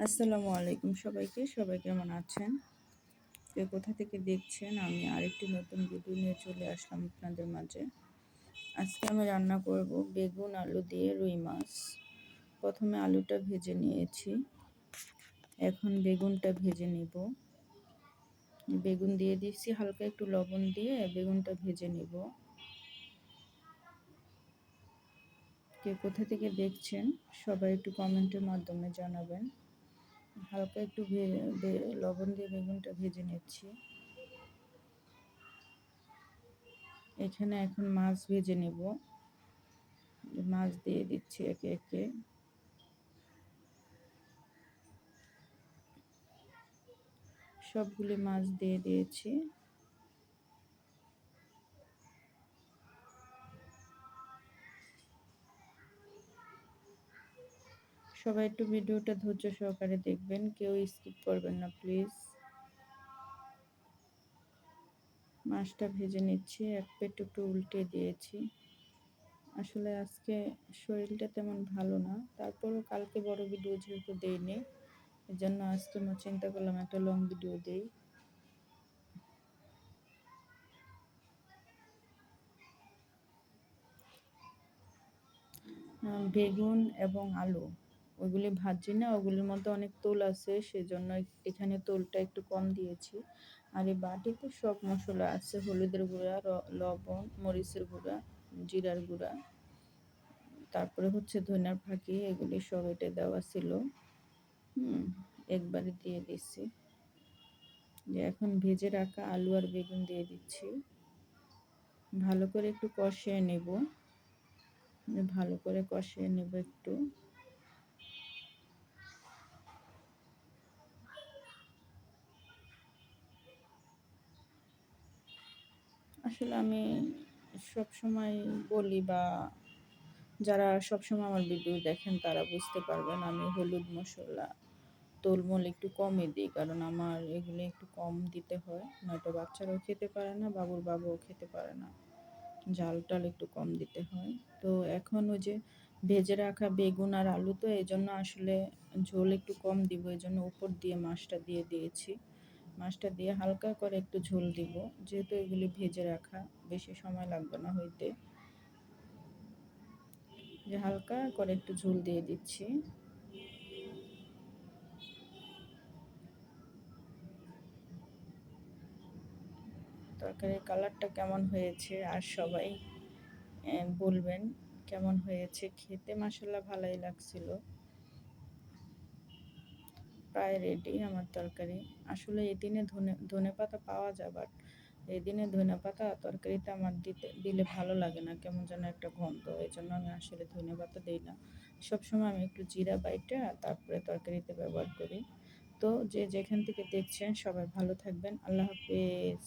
আসসালামু আলাইকুম সবাইকে। সবাই কেমন আছেন? কে কোথা থেকে দেখছেন? আমি আরেকটি নতুন ভিডিও নিয়ে চলে আসলাম আপনাদের মাঝে। আজকে আমি রান্না করব বেগুন আলু দিয়ে রুই মাছ। প্রথমে আলুটা ভেজে নিয়েছি, এখন বেগুনটা ভেজে নিব। বেগুন দিয়ে দিচ্ছি, হালকা একটু লবণ দিয়ে বেগুনটা ভেজে নিব। কে কোথা থেকে দেখছেন সবাই একটু কমেন্টের মাধ্যমে জানাবেন। হালকা একটু লবণ দিয়ে বেগুনটা ভেজে নিচ্ছি। এখানে এখন মাছ ভেজে নেব। মাছ দিয়ে দিচ্ছি একে একে। সবগুলি মাছ দিয়ে দিয়েছি। সবাই একটু ভিডিওটা ধৈর্য সহকারে দেখবেন, কেউ স্কিপ করবেন না প্লিজ। মাছটা ভেজে নিচ্ছি, এক পেট একটু উল্টে দিয়েছি। আসলে আজকে শরীরটা তেমন ভালো না, তারপরও কালকে বড় ভিডিও যেহেতু দেইনি, এই জন্য আজকে আমি চিন্তা করলাম একটা লং ভিডিও দেই। বেগুন এবং আলু ওইগুলি ভাজি না, ওগুলির মধ্যে অনেক তোল আছে, সেজন্য এখানে তোলটা একটু কম দিয়েছি। আর এই বাটিতে সব মশলা আছে, হলুদের গুঁড়া, লবণ, মরিচের গুঁড়া, জিরার গুঁড়া, তারপরে হচ্ছে ধনিয়ার ফাঁকি, এগুলি সব এটা দেওয়া ছিল। একবারে দিয়ে দিচ্ছি। যে এখন ভেজে রাখা আলু আর বেগুন দিয়ে দিচ্ছি, ভালো করে একটু কষিয়ে নেব। ভালো করে কষিয়ে নেব একটু। আসলে আমি সব সময় বলি, বা যারা সব সময় আমার ভিডিও দেখেন তারা বুঝতে পারবেন, আমি হলুদ মশলা তোলমোল একটু কমই দিই, কারণ আমার এগুলো একটু কম দিতে হয়, নয়তো বাচ্চারাও খেতে পারে না, বাবুর বাবুও খেতে পারে না। ঝাল টাল একটু কম দিতে হয়। তো এখন ওই যে ভেজে রাখা বেগুন আর আলু, তো এই জন্য আসলে ঝোল একটু কম দিব, এই জন্য উপর দিয়ে মাছটা দিয়ে দিয়েছি। মাছটা দিয়ে হালকা করে একটু ঝোল দিব, যেহেতু এগুলি ভেজে রাখা, বেশি সময় লাগবে না হইতে। যে হালকা করে একটু ঝোল দিয়ে দিচ্ছি। তরকারির কালারটা কেমন হয়েছে আর সবাই বলবেন কেমন হয়েছে। খেতে মাশাআল্লাহ ভালোই লাগছিল। প্রায় রেডি আমার তরকারি। আসলে এই দিনে ধনেপাতা পাওয়া যায়, বাট এই দিনে ধনেপাতা তরকারিতে আমার দিলে ভালো লাগে না, কেমন যেন একটা গন্ধ, এই জন্য আমি আসলে ধনেপাতা দিই না। সবসময় আমি একটু জিরা বাইটা তারপরে তরকারিতে ব্যবহার করি। তো যে যেখান থেকে দেখছেন সবাই ভালো থাকবেন। আল্লাহ হাফেজ।